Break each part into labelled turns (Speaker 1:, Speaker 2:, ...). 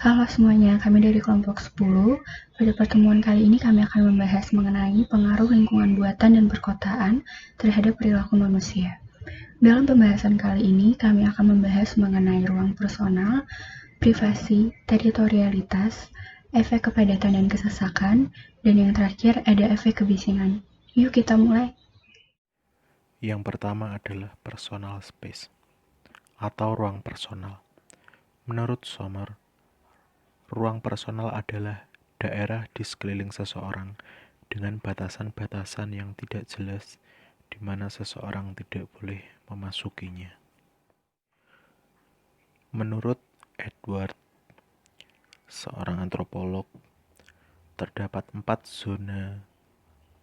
Speaker 1: Halo semuanya, kami dari kelompok 10. Pada pertemuan kali ini kami akan membahas mengenai pengaruh lingkungan buatan dan perkotaan terhadap perilaku manusia. Dalam pembahasan kali ini, kami akan membahas mengenai ruang personal, privasi, teritorialitas, efek kepadatan dan kesesakan, dan yang terakhir ada efek kebisingan. Yuk kita mulai.
Speaker 2: Yang pertama adalah personal space atau ruang personal. Menurut Sommer, ruang personal adalah daerah di sekeliling seseorang dengan batasan-batasan yang tidak jelas di mana seseorang tidak boleh memasukinya. Menurut Edward, seorang antropolog, terdapat 4 zona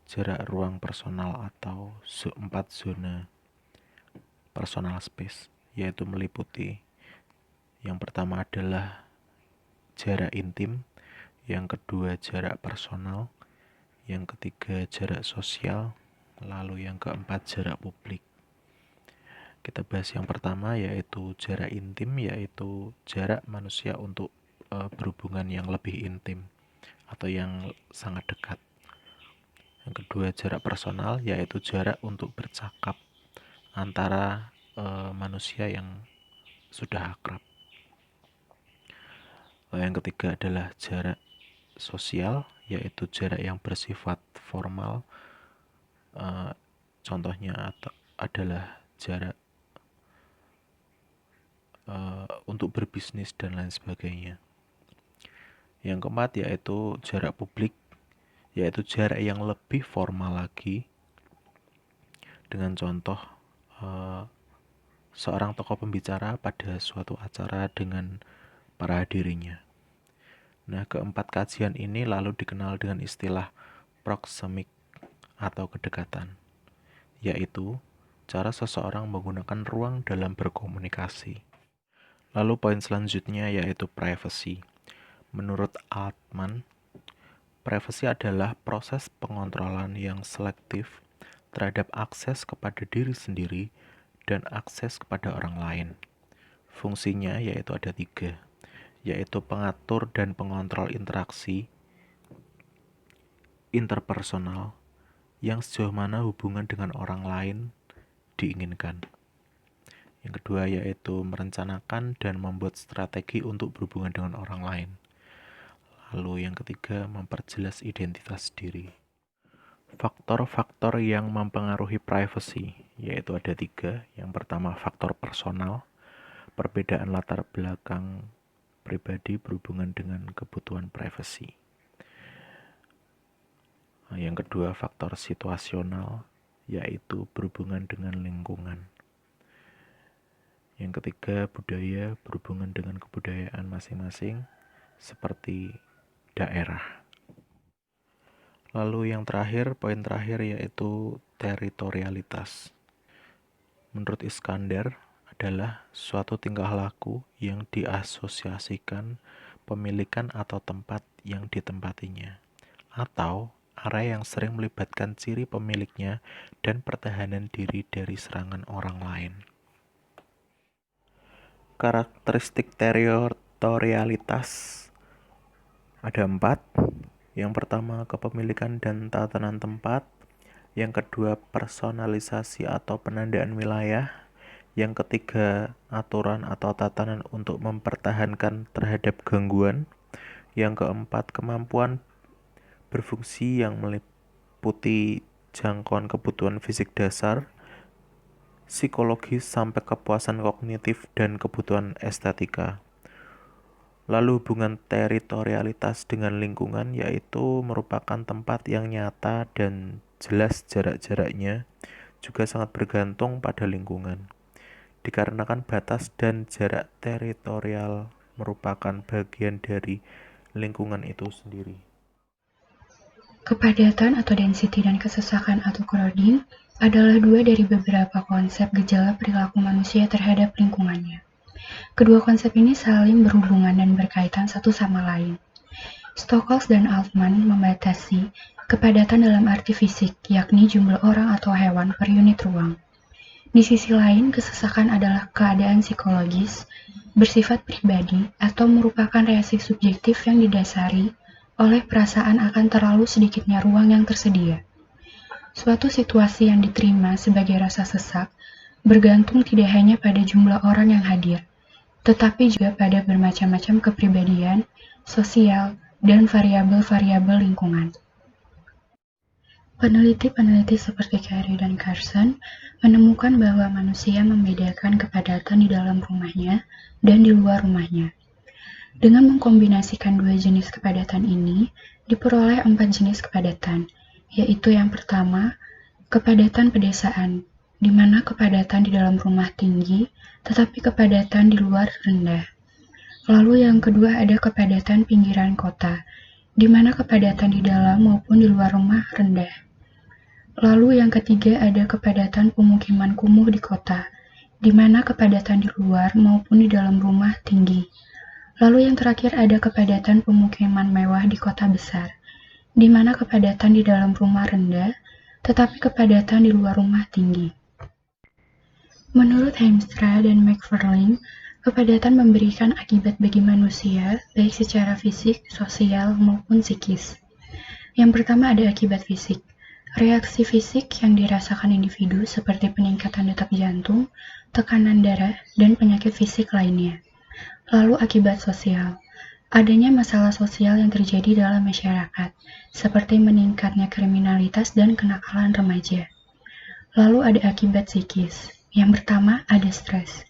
Speaker 2: jarak ruang personal atau 4 zona personal space, yaitu meliputi yang pertama adalah jarak intim, yang kedua jarak personal, yang ketiga jarak sosial, lalu yang keempat jarak publik. Kita bahas yang pertama yaitu jarak intim, yaitu jarak manusia untuk berhubungan yang lebih intim atau yang sangat dekat. Yang kedua jarak personal, yaitu jarak untuk bercakap antara manusia yang sudah akrab. Yang ketiga adalah jarak sosial, yaitu jarak yang bersifat formal. Contohnya adalah jarak untuk berbisnis dan lain sebagainya. Yang keempat yaitu jarak publik, yaitu jarak yang lebih formal lagi, dengan contoh seorang tokoh pembicara pada suatu acara dengan para hadirinya. Nah, keempat kajian ini lalu dikenal dengan istilah proxemic atau kedekatan, yaitu cara seseorang menggunakan ruang dalam berkomunikasi. Lalu poin selanjutnya yaitu privacy. Menurut Altman, privacy adalah proses pengontrolan yang selektif terhadap akses kepada diri sendiri dan akses kepada orang lain. Fungsinya yaitu ada 3, yaitu pengatur dan pengontrol interaksi interpersonal yang sejauh mana hubungan dengan orang lain diinginkan. Yang kedua yaitu merencanakan dan membuat strategi untuk berhubungan dengan orang lain. Lalu yang ketiga memperjelas identitas diri. Faktor-faktor yang mempengaruhi privacy yaitu ada 3. Yang pertama faktor personal, perbedaan latar belakang pribadi berhubungan dengan kebutuhan privacy. Yang kedua faktor situasional, yaitu berhubungan dengan lingkungan. Yang ketiga budaya, berhubungan dengan kebudayaan masing-masing seperti daerah. Lalu yang terakhir, poin terakhir yaitu teritorialitas. Menurut Iskander adalah suatu tingkah laku yang diasosiasikan pemilikan atau tempat yang ditempatinya, atau area yang sering melibatkan ciri pemiliknya dan pertahanan diri dari serangan orang lain. Karakteristik teritorialitas ada 4. Yang pertama kepemilikan dan tatanan tempat. Yang kedua personalisasi atau penandaan wilayah. Yang ketiga aturan atau tatanan untuk mempertahankan terhadap gangguan. Yang keempat kemampuan berfungsi yang meliputi jangkauan kebutuhan fisik dasar, psikologis sampai kepuasan kognitif dan kebutuhan estetika. Lalu hubungan teritorialitas dengan lingkungan yaitu merupakan tempat yang nyata dan jelas jarak-jaraknya juga sangat bergantung pada lingkungan. Dikarenakan batas dan jarak teritorial merupakan bagian dari lingkungan itu sendiri.
Speaker 1: Kepadatan atau density dan kesesakan atau crowding adalah 2 dari beberapa konsep gejala perilaku manusia terhadap lingkungannya. Kedua konsep ini saling berhubungan dan berkaitan satu sama lain. Stokes dan Altman membatasi kepadatan dalam arti fisik, yakni jumlah orang atau hewan per unit ruang. Di sisi lain, kesesakan adalah keadaan psikologis, bersifat pribadi, atau merupakan reaksi subjektif yang didasari oleh perasaan akan terlalu sedikitnya ruang yang tersedia. Suatu situasi yang diterima sebagai rasa sesak bergantung tidak hanya pada jumlah orang yang hadir, tetapi juga pada bermacam-macam kepribadian, sosial, dan variabel-variabel lingkungan. Peneliti-peneliti seperti Carey dan Carson menemukan bahwa manusia membedakan kepadatan di dalam rumahnya dan di luar rumahnya. Dengan mengkombinasikan dua jenis kepadatan ini, diperoleh 4 jenis kepadatan, yaitu yang pertama, kepadatan pedesaan, di mana kepadatan di dalam rumah tinggi, tetapi kepadatan di luar rendah. Lalu yang kedua ada kepadatan pinggiran kota, di mana kepadatan di dalam maupun di luar rumah rendah. Lalu yang ketiga ada kepadatan pemukiman kumuh di kota, di mana kepadatan di luar maupun di dalam rumah tinggi. Lalu yang terakhir ada kepadatan pemukiman mewah di kota besar, di mana kepadatan di dalam rumah rendah, tetapi kepadatan di luar rumah tinggi. Menurut Heemstra dan McFarlane, kepadatan memberikan akibat bagi manusia, baik secara fisik, sosial, maupun psikis. Yang pertama ada akibat fisik. Reaksi fisik yang dirasakan individu seperti peningkatan detak jantung, tekanan darah, dan penyakit fisik lainnya. Lalu akibat sosial. Adanya masalah sosial yang terjadi dalam masyarakat, seperti meningkatnya kriminalitas dan kenakalan remaja. Lalu ada akibat psikis. Yang pertama ada stres.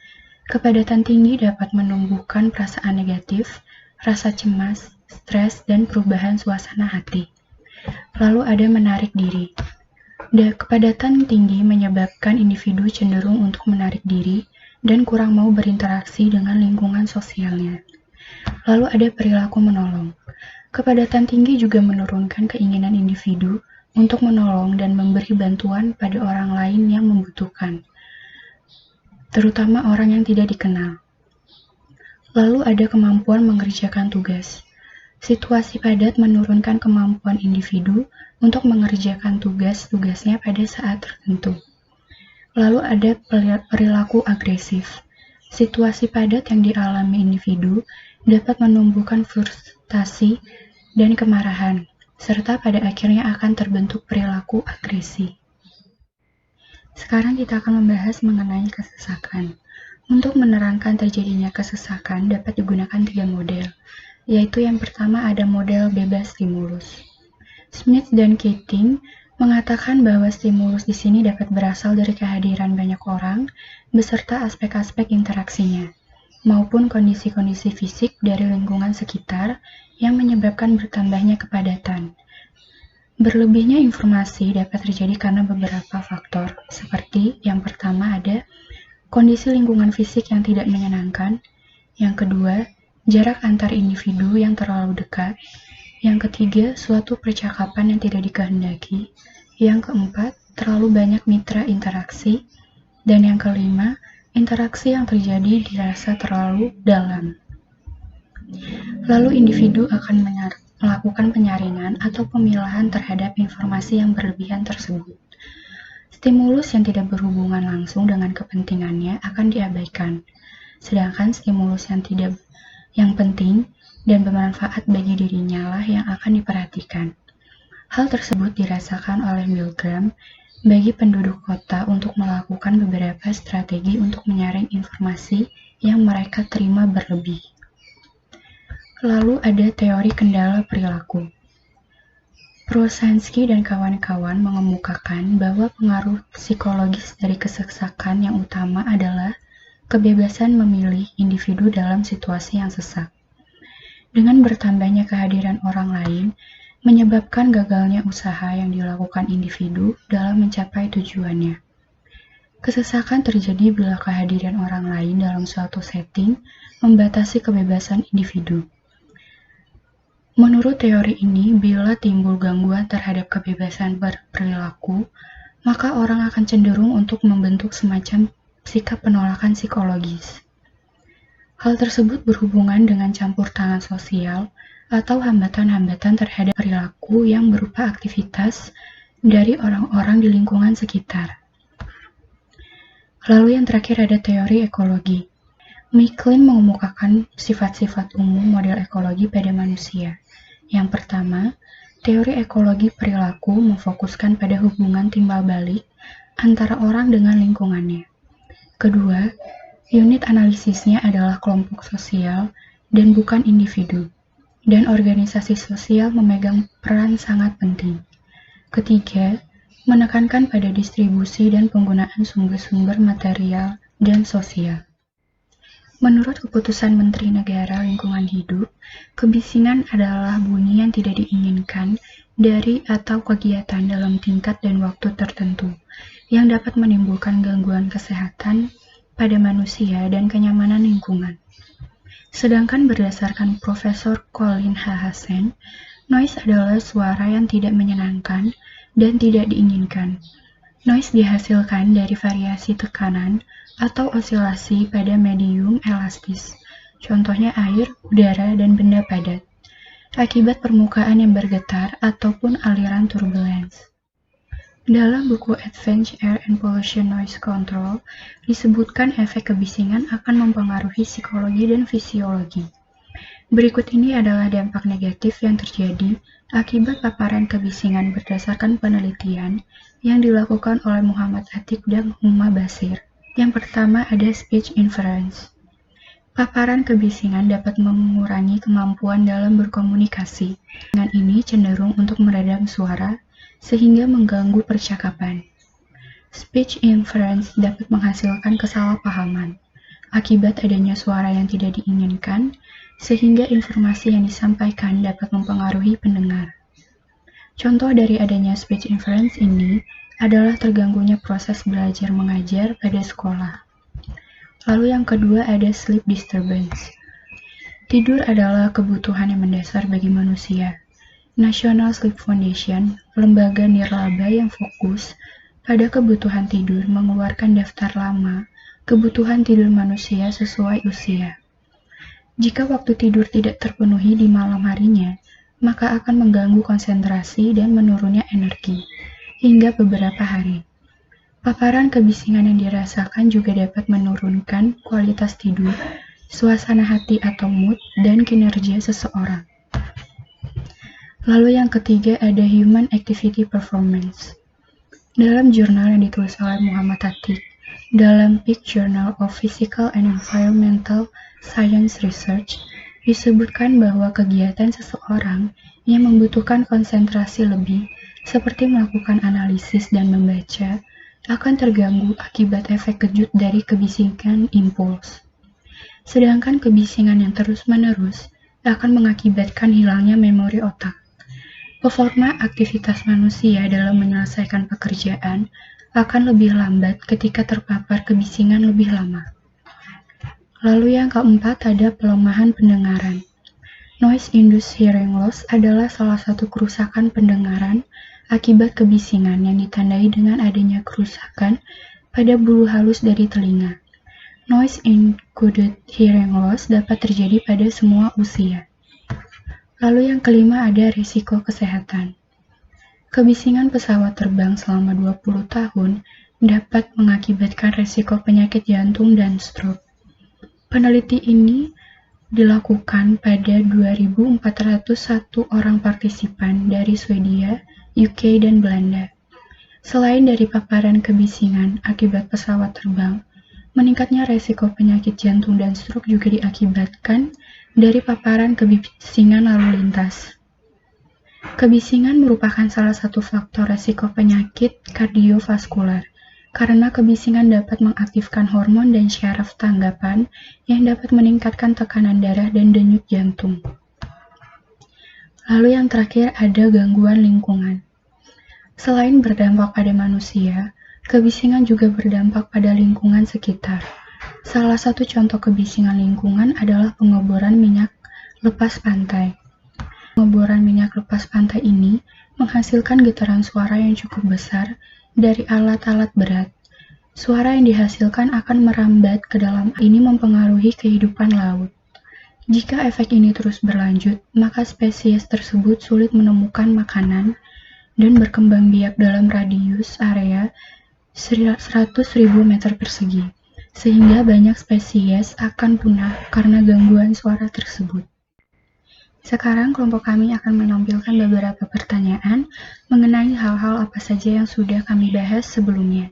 Speaker 1: Kepadatan tinggi dapat menumbuhkan perasaan negatif, rasa cemas, stres, dan perubahan suasana hati. Lalu ada menarik diri. Kepadatan tinggi menyebabkan individu cenderung untuk menarik diri dan kurang mau berinteraksi dengan lingkungan sosialnya. Lalu ada perilaku menolong. Kepadatan tinggi juga menurunkan keinginan individu untuk menolong dan memberi bantuan pada orang lain yang membutuhkan, terutama orang yang tidak dikenal. Lalu ada kemampuan mengerjakan tugas. Situasi padat menurunkan kemampuan individu untuk mengerjakan tugas-tugasnya pada saat tertentu. Lalu ada perilaku agresif. Situasi padat yang dialami individu dapat menumbuhkan frustasi dan kemarahan, serta pada akhirnya akan terbentuk perilaku agresi. Sekarang kita akan membahas mengenai kesesakan. Untuk menerangkan terjadinya kesesakan dapat digunakan 3 model, yaitu yang pertama ada model bebas stimulus. Smith dan Keating mengatakan bahwa stimulus di sini dapat berasal dari kehadiran banyak orang beserta aspek-aspek interaksinya, maupun kondisi-kondisi fisik dari lingkungan sekitar yang menyebabkan bertambahnya kepadatan. Berlebihnya informasi dapat terjadi karena beberapa faktor, seperti yang pertama ada kondisi lingkungan fisik yang tidak menyenangkan, yang kedua, jarak antar individu yang terlalu dekat, yang ketiga, suatu percakapan yang tidak dikehendaki, yang keempat, terlalu banyak mitra interaksi, dan yang kelima, interaksi yang terjadi dirasa terlalu dalam. Lalu individu akan melakukan penyaringan atau pemilahan terhadap informasi yang berlebihan tersebut. Stimulus yang tidak berhubungan langsung dengan kepentingannya akan diabaikan, sedangkan stimulus yang penting dan bermanfaat bagi dirinya lah yang akan diperhatikan. Hal tersebut dirasakan oleh Milgram bagi penduduk kota untuk melakukan beberapa strategi untuk menyaring informasi yang mereka terima berlebih. Lalu ada teori kendala perilaku. Prosansky dan kawan-kawan mengemukakan bahwa pengaruh psikologis dari kesesakan yang utama adalah kebebasan memilih individu dalam situasi yang sesak. Dengan bertambahnya kehadiran orang lain, menyebabkan gagalnya usaha yang dilakukan individu dalam mencapai tujuannya. Kesesakan terjadi bila kehadiran orang lain dalam suatu setting membatasi kebebasan individu. Menurut teori ini, bila timbul gangguan terhadap kebebasan berperilaku, maka orang akan cenderung untuk membentuk semacam sikap penolakan psikologis. Hal tersebut berhubungan dengan campur tangan sosial atau hambatan-hambatan terhadap perilaku yang berupa aktivitas dari orang-orang di lingkungan sekitar. Lalu yang terakhir ada teori ekologi. Miklin mengemukakan sifat-sifat umum model ekologi pada manusia. Yang pertama, teori ekologi perilaku memfokuskan pada hubungan timbal balik antara orang dengan lingkungannya. Kedua, unit analisisnya adalah kelompok sosial dan bukan individu, dan organisasi sosial memegang peran sangat penting. Ketiga, menekankan pada distribusi dan penggunaan sumber-sumber material dan sosial. Menurut keputusan Menteri Negara Lingkungan Hidup, kebisingan adalah bunyi yang tidak diinginkan dari atau kegiatan dalam tingkat dan waktu tertentu, yang dapat menimbulkan gangguan kesehatan pada manusia dan kenyamanan lingkungan. Sedangkan berdasarkan Profesor Colin H. Hansen, noise adalah suara yang tidak menyenangkan dan tidak diinginkan. Noise dihasilkan dari variasi tekanan atau osilasi pada medium elastis, contohnya air, udara, dan benda padat, akibat permukaan yang bergetar ataupun aliran turbulence. Dalam buku Advanced Air and Pollution Noise Control, disebutkan efek kebisingan akan mempengaruhi psikologi dan fisiologi. Berikut ini adalah dampak negatif yang terjadi akibat paparan kebisingan berdasarkan penelitian yang dilakukan oleh Muhammad Atiq dan Huma Basir. Yang pertama ada speech inference. Paparan kebisingan dapat mengurangi kemampuan dalam berkomunikasi. Dengan ini cenderung untuk meredam suara sehingga mengganggu percakapan. Speech inference dapat menghasilkan kesalahpahaman akibat adanya suara yang tidak diinginkan sehingga informasi yang disampaikan dapat mempengaruhi pendengar. Contoh dari adanya speech inference ini adalah terganggunya proses belajar mengajar pada sekolah. Lalu yang kedua ada sleep disturbance. Tidur adalah kebutuhan yang mendasar bagi manusia. National Sleep Foundation, lembaga nirlaba yang fokus pada kebutuhan tidur, mengeluarkan daftar lama kebutuhan tidur manusia sesuai usia. Jika waktu tidur tidak terpenuhi di malam harinya, maka akan mengganggu konsentrasi dan menurunnya energi hingga beberapa hari. Paparan kebisingan yang dirasakan juga dapat menurunkan kualitas tidur, suasana hati atau mood, dan kinerja seseorang. Lalu yang ketiga ada human activity performance. Dalam jurnal yang ditulis oleh Muhammad Atiq, dalam Peak Journal of Physical and Environmental Science Research, disebutkan bahwa kegiatan seseorang yang membutuhkan konsentrasi lebih seperti melakukan analisis dan membaca, akan terganggu akibat efek kejut dari kebisingan impuls. Sedangkan kebisingan yang terus-menerus akan mengakibatkan hilangnya memori otak. Performa aktivitas manusia dalam menyelesaikan pekerjaan akan lebih lambat ketika terpapar kebisingan lebih lama. Lalu yang keempat ada pelemahan pendengaran. Noise-induced hearing loss adalah salah satu kerusakan pendengaran akibat kebisingan yang ditandai dengan adanya kerusakan pada bulu halus dari telinga. Noise-induced hearing loss dapat terjadi pada semua usia. Lalu yang kelima ada risiko kesehatan. Kebisingan pesawat terbang selama 20 tahun dapat mengakibatkan risiko penyakit jantung dan stroke. Peneliti ini dilakukan pada 2.401 orang partisipan dari Swedia, UK, dan Belanda. Selain dari paparan kebisingan akibat pesawat terbang, meningkatnya resiko penyakit jantung dan stroke juga diakibatkan dari paparan kebisingan lalu lintas. Kebisingan merupakan salah satu faktor resiko penyakit kardiovaskular, karena kebisingan dapat mengaktifkan hormon dan syaraf tanggapan yang dapat meningkatkan tekanan darah dan denyut jantung. Lalu yang terakhir ada gangguan lingkungan. Selain berdampak pada manusia, kebisingan juga berdampak pada lingkungan sekitar. Salah satu contoh kebisingan lingkungan adalah pengeboran minyak lepas pantai. Pengeboran minyak lepas pantai ini menghasilkan getaran suara yang cukup besar dari alat-alat berat. Suara yang dihasilkan akan merambat ke dalam ini mempengaruhi kehidupan laut. Jika efek ini terus berlanjut, maka spesies tersebut sulit menemukan makanan dan berkembang biak dalam radius area 100.000 meter persegi, sehingga banyak spesies akan punah karena gangguan suara tersebut. Sekarang kelompok kami akan menampilkan beberapa pertanyaan mengenai hal-hal apa saja yang sudah kami bahas sebelumnya.